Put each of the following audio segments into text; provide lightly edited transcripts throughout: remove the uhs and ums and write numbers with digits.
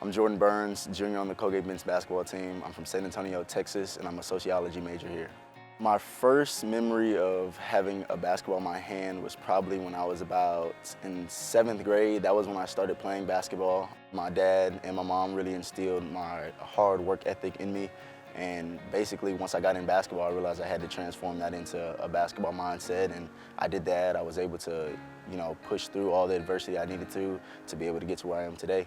I'm Jordan Burns, junior on the Colgate men's basketball team. I'm from San Antonio, Texas, and I'm a sociology major here. My first memory of having a basketball in my hand was probably when I was about in 7th grade. That was when I started playing basketball. My dad and my mom really instilled my hard work ethic in me. And basically, once I got in basketball, I realized I had to transform that into a basketball mindset, and I did that. I was able to, push through all the adversity I needed to be able to get to where I am today.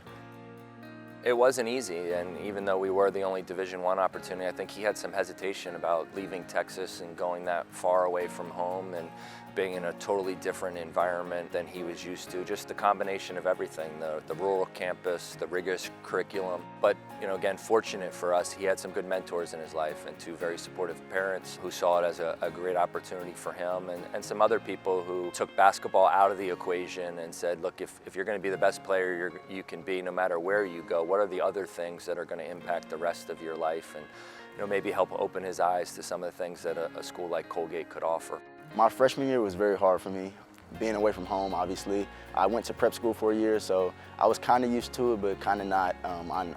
It wasn't easy, and even though we were the only Division I opportunity, I think he had some hesitation about leaving Texas and going that far away from home and being in a totally different environment than he was used to. Just the combination of everything, the rural campus, the rigorous curriculum. But again, fortunate for us, he had some good mentors in his life and 2 very supportive parents who saw it as a great opportunity for him, and some other people who took basketball out of the equation and said, look, if you're going to be the best player you can be no matter where you go, what are the other things that are going to impact the rest of your life, and maybe help open his eyes to some of the things that a school like Colgate could offer. My freshman year was very hard for me. Being away from home, obviously. I went to prep school for a year, so I was kind of used to it, but kind of not.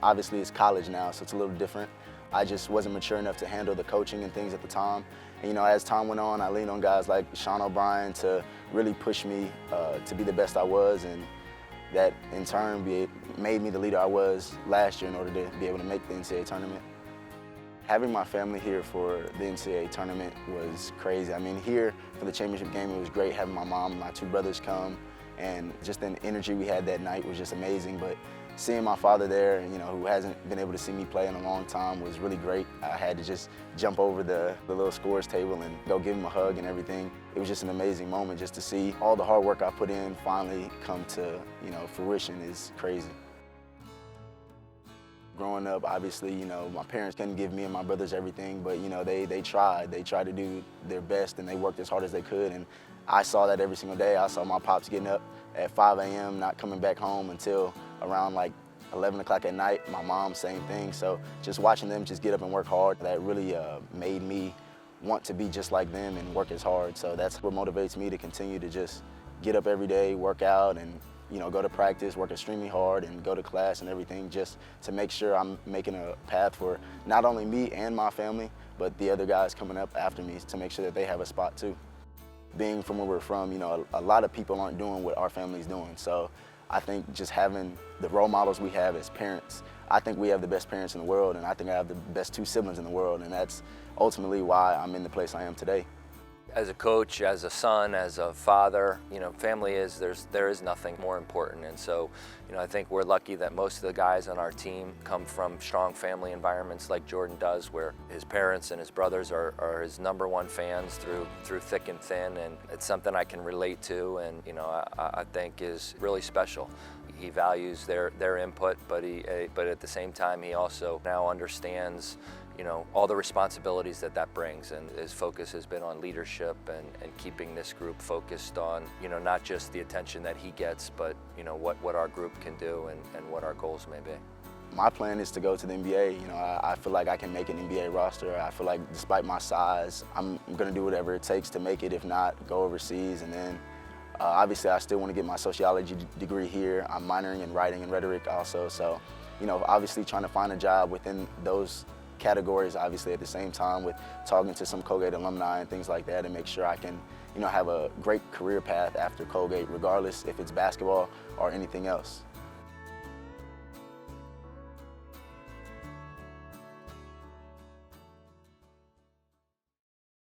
Obviously, it's college now, so it's a little different. I just wasn't mature enough to handle the coaching and things at the time. And as time went on, I leaned on guys like Sean O'Brien to really push me to be the best I was, and that in turn made me the leader I was last year in order to be able to make the NCAA tournament. Having my family here for the NCAA tournament was crazy. I mean, here for the championship game, it was great having my mom and my 2 brothers come, and just the energy we had that night was just amazing. But seeing my father there, who hasn't been able to see me play in a long time, was really great. I had to just jump over the little scores table and go give him a hug and everything. It was just an amazing moment just to see all the hard work I put in finally come to, fruition is crazy. Growing up, obviously, my parents couldn't give me and my brothers everything, but, they tried. They tried to do their best, and they worked as hard as they could, and I saw that every single day. I saw my pops getting up at 5 a.m., not coming back home until around like 11 o'clock at night. My mom, same thing. So just watching them just get up and work hard, that really made me want to be just like them and work as hard. So that's what motivates me to continue to just get up every day, work out, and go to practice, work extremely hard, and go to class and everything, just to make sure I'm making a path for not only me and my family, but the other guys coming up after me, to make sure that they have a spot too. Being from where we're from, a lot of people aren't doing what our family's doing. So I think just having the role models we have as parents, I think we have the best parents in the world, and I think I have the best 2 siblings in the world, and that's ultimately why I'm in the place I am today. As a coach, as a son, as a father, family there is nothing more important. And so, I think we're lucky that most of the guys on our team come from strong family environments like Jordan does, where his parents and his brothers are his #1 fans through thick and thin, and it's something I can relate to, and I think is really special. He values their input, but at the same time, he also now understands all the responsibilities that brings, and his focus has been on leadership and keeping this group focused on, not just the attention that he gets, but, what our group can do and what our goals may be. My plan is to go to the NBA. I feel like I can make an NBA roster. I feel like despite my size, I'm gonna do whatever it takes to make it. If not, go overseas. And then obviously I still want to get my sociology degree here. I'm minoring in writing and rhetoric also. So, obviously trying to find a job within those categories, obviously at the same time with talking to some Colgate alumni and things like that, and make sure I can, have a great career path after Colgate, regardless if it's basketball or anything else.